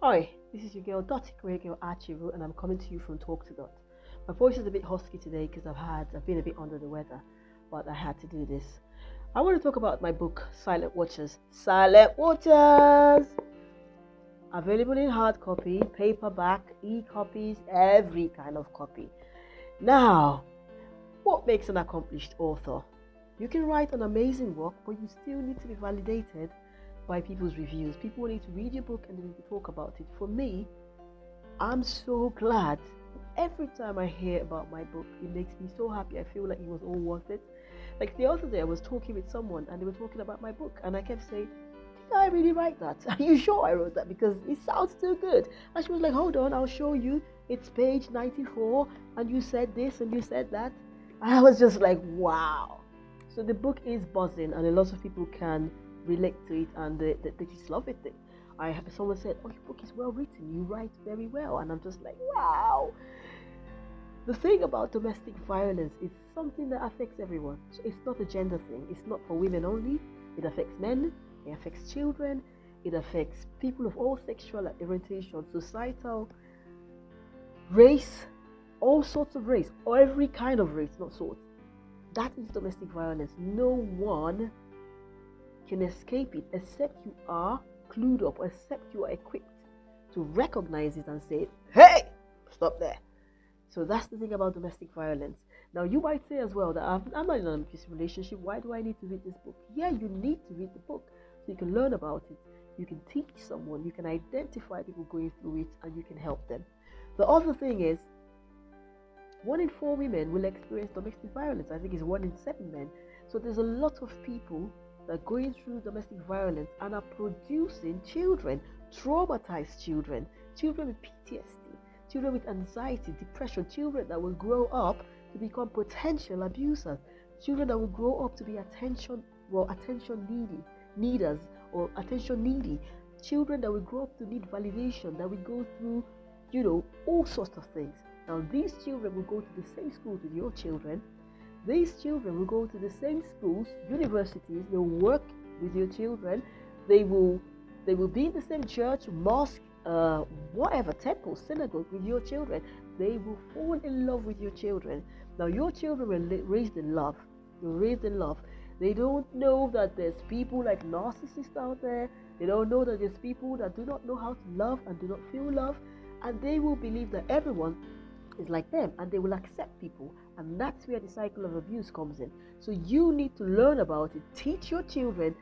Hi, this is your girl Dotty Grey Girl Archivo, and I'm coming to you from Talk to Dot. My voice is a bit husky today because I've been a bit under the weather, but I had to do this. I want to talk about my book, Silent Watchers. Silent Watchers! Available in hard copy, paperback, e-copies, every kind of copy. Now, what makes an accomplished author? You can write an amazing work, but you still need to be validated by people's reviews. People need to read your book and they need to talk about it. For me, I'm so glad. Every time I hear about my book, it makes me so happy. I feel like it was all worth it. Like the other day, I was talking with someone and they were talking about my book, and I kept saying, did I really write that? Are you sure I wrote that? Because it sounds too good. And she was like, hold on, I'll show you. It's page 94, and you said this and you said that. And I was just like, wow. So the book is buzzing, and a lot of people can relate to it, and they just love it. Someone said, "Oh, your book is well written. You write very well," and I'm just like, "Wow." The thing about domestic violence is something that affects everyone. So it's not a gender thing. It's not for women only. It affects men. It affects children. It affects people of all sexual orientation, societal, race, all sorts of race, or every kind of race, not sorts. That is domestic violence. No one can escape it except you are clued up, except you are equipped to recognize it and say, hey, stop there. So that's the thing about domestic violence. Now, you might say as well that I'm not in an abusive relationship. Why do I need to read this book? Yeah, you need to read the book so you can learn about it. You can teach someone. You can identify people going through it and you can help them. The other thing is, 1 in 4 women will experience domestic violence. I think it's 1 in 7 men. So there's a lot of people that are going through domestic violence and are producing children, traumatized children, children with PTSD, children with anxiety, depression, children that will grow up to become potential abusers, children that will grow up to be attention needers or attention needy, children that will grow up to need validation, that will go through, all sorts of things. Now, these children will go to the same schools with your children. These children will go to the same schools, universities. They'll work with your children. They will be in the same church, mosque, whatever, temple, synagogue with your children. They will fall in love with your children. Now, your children were raised in love. You're raised in love. They don't know that there's people like narcissists out there. They don't know that there's people that do not know how to love and do not feel love. And they will believe that everyone is like them, and they will accept people, and that's where the cycle of abuse comes in. So you need to learn about it, teach your children,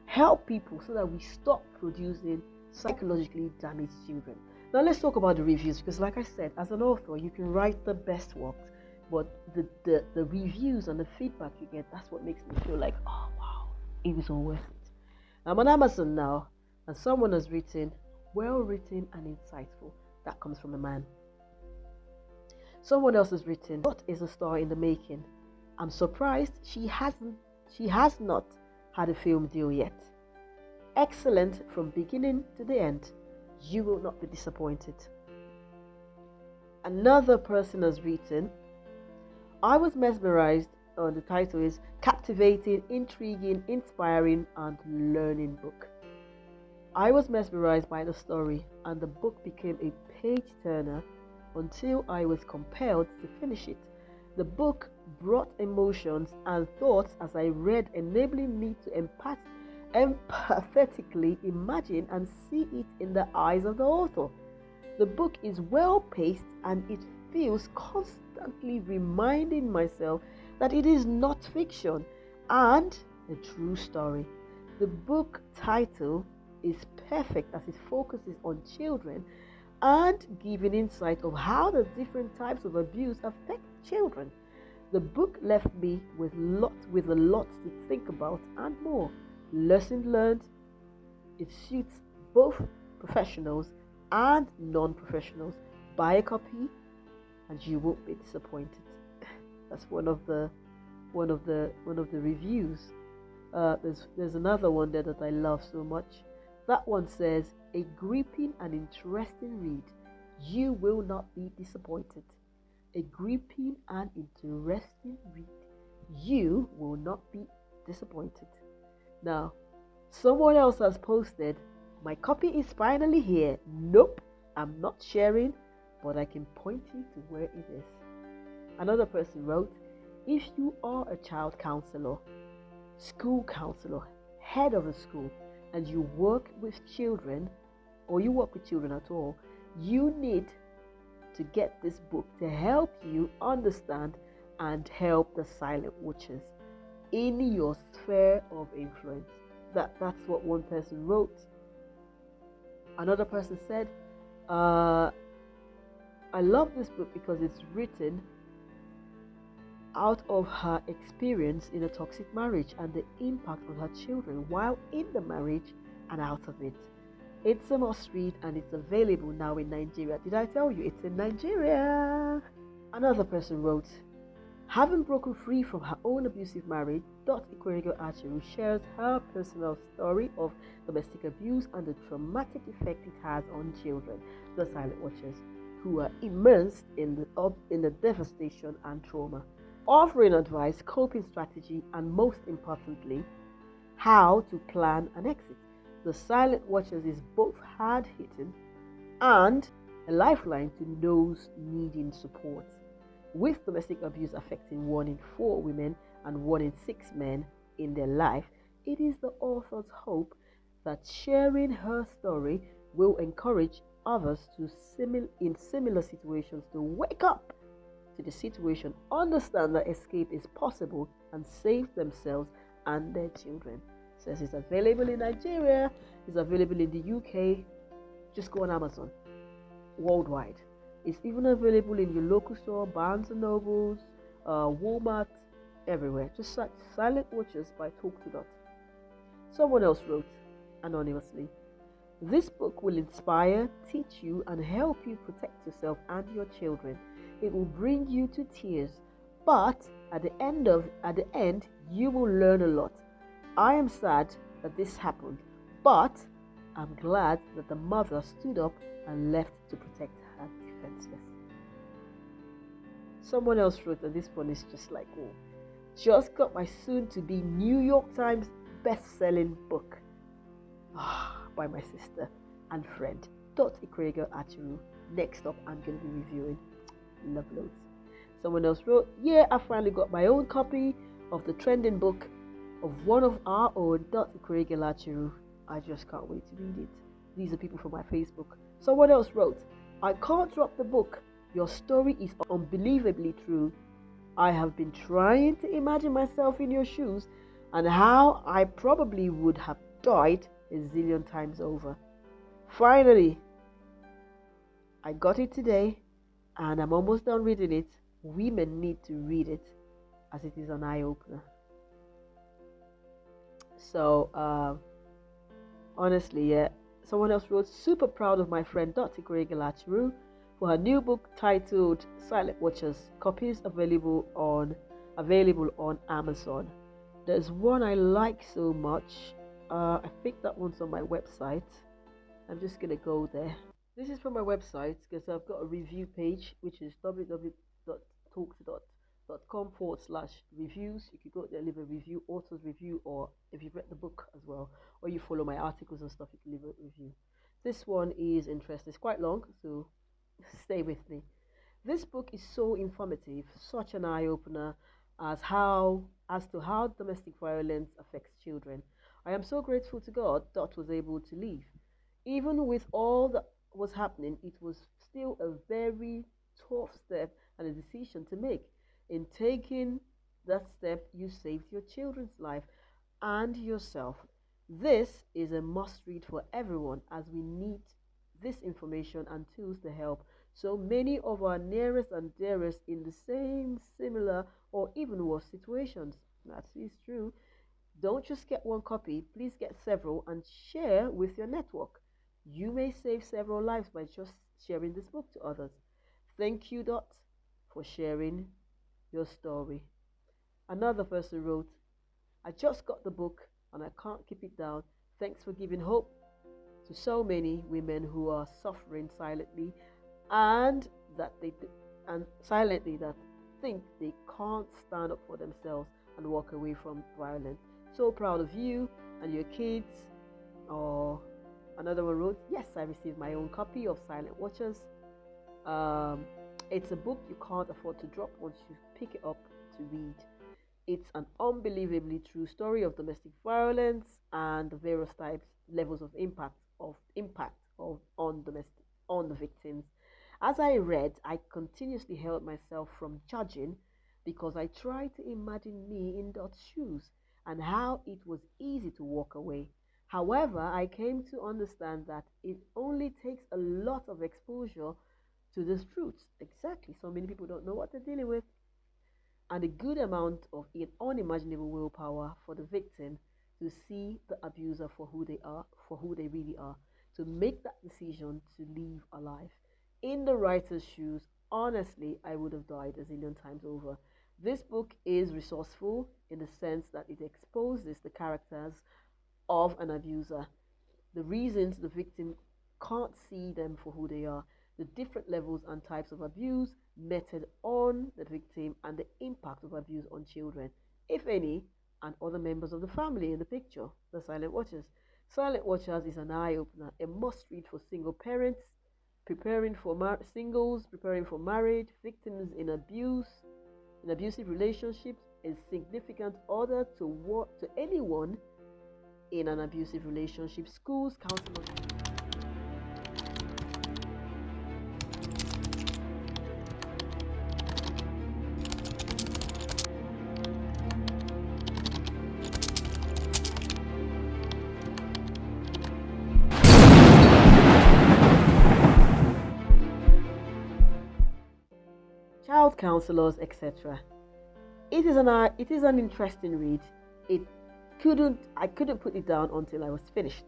help people so that we stop producing psychologically damaged children. Now let's talk about the reviews, because like I said, as an author you can write the best works, but the reviews and the feedback you get, that's what makes me feel like, oh wow, it was all worth it. I'm on Amazon now, and someone has written, well written and insightful. That comes from a man. Someone else has written, what is a star in the making? I'm surprised she has not had a film deal yet. Excellent from beginning to the end. You will not be disappointed. Another person has written, I was mesmerized, the title is Captivating, Intriguing, Inspiring and Learning Book. I was mesmerized by the story and the book became a page turner until I was compelled to finish it. The book brought emotions and thoughts as I read, enabling me to empathetically imagine and see it in the eyes of the author. The book is well paced and it feels constantly reminding myself that it is not fiction and a true story. The book title is perfect as it focuses on children and giving insight of how the different types of abuse affect children. The book left me with a lot to think about and more. Lessons learned. It suits both professionals and non-professionals. Buy a copy and you won't be disappointed. That's one of the reviews. There's another one there that I love so much. That one says, a gripping and interesting read. You will not be disappointed. A gripping and interesting read. You will not be disappointed. Now, someone else has posted, My copy is finally here. Nope, I'm not sharing, but I can point you to where it is. Another person wrote, if you are a child counselor, school counselor, head of a school, and you work with children, or you work with children at all, you need to get this book to help you understand and help the silent watchers in your sphere of influence. That's what one person wrote. Another person said, I love this book because it's written out of her experience in a toxic marriage and the impact on her children while in the marriage and out of it. It's a must read and it's available now in Nigeria. Did I tell you it's in Nigeria? Another person wrote, having broken free from her own abusive marriage, Dot Ikwerego Achiru shares her personal story of domestic abuse and the traumatic effect it has on children, the silent watchers, who are immersed in the devastation and trauma, offering advice, coping strategy, and most importantly, how to plan an exit. The Silent Watchers is both hard-hitting and a lifeline to those needing support. With domestic abuse affecting 1 in 4 women and 1 in 6 men in their life, it is the author's hope that sharing her story will encourage others in similar situations to wake up to the situation, understand that escape is possible, and save themselves and their children. Says it's available in Nigeria, it's available in the UK. Just go on Amazon. Worldwide. It's even available in your local store, Barnes and Nobles, Walmart, everywhere. Just search Silent Watchers by Talk to Dot. Someone else wrote anonymously, this book will inspire, teach you, and help you protect yourself and your children. It will bring you to tears, but at the end, you will learn a lot. I am sad that this happened, but I'm glad that the mother stood up and left to protect her defenseless. Someone else wrote, and this one is just like, oh, just got my soon-to-be New York Times best-selling book by my sister and friend, Dot Ikwerego Achiru. Next up, I'm going to be reviewing. Love loads. Someone else wrote, yeah, I finally got my own copy of the trending book of one of our own, Dot Ikwerego Achiru. I just can't wait to read it. These are people from my Facebook. Someone else wrote, I can't drop the book. Your story is unbelievably true. I have been trying to imagine myself in your shoes and how I probably would have died a zillion times over. Finally, I got it today and I'm almost done reading it. Women need to read it as it is an eye-opener. So, honestly, yeah. Someone else wrote, super proud of my friend Dot Ikwerego Achiru for her new book titled Silent Watchers. Copies available on Amazon. There's one I like so much. I think that one's on my website. I'm just gonna go there. This is from my website because I've got a review page, which is www.talktodot.com/reviews. You could go there, leave a review, author's review, or if you've read the book as well, or you follow my articles and stuff, you can leave a review. This one is interesting. It's quite long, so stay with me. This book is so informative, such an eye-opener as to how domestic violence affects children. I am so grateful to God Dot was able to leave. Even with all that was happening, it was still a very tough step and a decision to make. In taking that step, you saved your children's life and yourself. This is a must read for everyone as we need this information and tools to help so many of our nearest and dearest in the same, similar, or even worse situations. That is true. Don't just get one copy, please get several and share with your network. You may save several lives by just sharing this book to others. Thank you, Dot, for sharing your story. Another person wrote, I just got the book and I can't keep it down. Thanks for giving hope to so many women who are suffering silently and that think they can't stand up for themselves and walk away from violence. So proud of you and your kids. Oh, Another one wrote, yes, I received my own copy of Silent Watchers. Um, it's a book you can't afford to drop once you pick it up to read. It's an unbelievably true story of domestic violence and the various types, levels of impact of on the victims. As I read, I continuously held myself from judging because I tried to imagine me in Dot's shoes and how it was easy to walk away. However, I came to understand that it only takes a lot of exposure to these truths. Exactly. So many people don't know what they're dealing with, and a good amount of unimaginable willpower for the victim to see the abuser for who they are, for who they really are, to make that decision to leave alive. In the writer's shoes, honestly, I would have died a zillion times over. This book is resourceful in the sense that it exposes the characters of an abuser, the reasons the victim can't see them for who they are, the different levels and types of abuse meted on the victim, and the impact of abuse on children, if any, and other members of the family in the picture, the Silent Watchers. Silent Watchers is an eye opener, a must read for single parents, singles, preparing for marriage, victims in abusive relationships, a significant other to anyone in an abusive relationship, schools, counselors. Child counselors, etc. It is an interesting read. It I couldn't put it down until I was finished.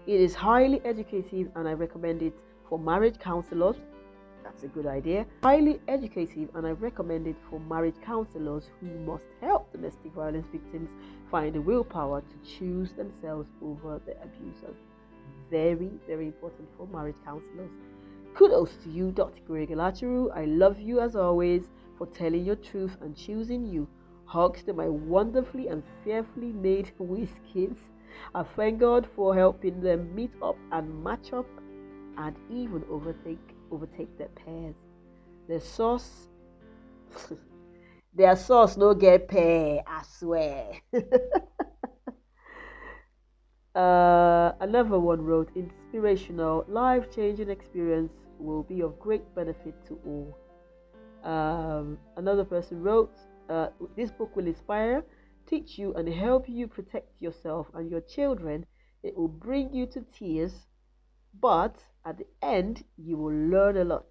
It is highly educative and I recommend it for marriage counselors. That's a good idea. Highly educative and I recommend it for marriage counselors who must help domestic violence victims find the willpower to choose themselves over the abusers. Very, very important for marriage counselors. Kudos to you, Dr. Gregory. I love you as always for telling your truth and choosing you. Hugs to my wonderfully and fearfully made whiz kids. I thank God for helping them meet up and match up and even overtake their pairs. Their sauce their sauce no get pair, I swear. Another one wrote, inspirational, life-changing experience will be of great benefit to all. Another person wrote, this book will inspire, teach you, and help you protect yourself and your children. It will bring you to tears, but at the end, you will learn a lot.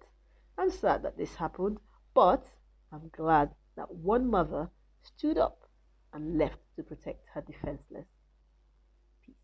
I'm sad that this happened, but I'm glad that one mother stood up and left to protect her defenseless. Peace.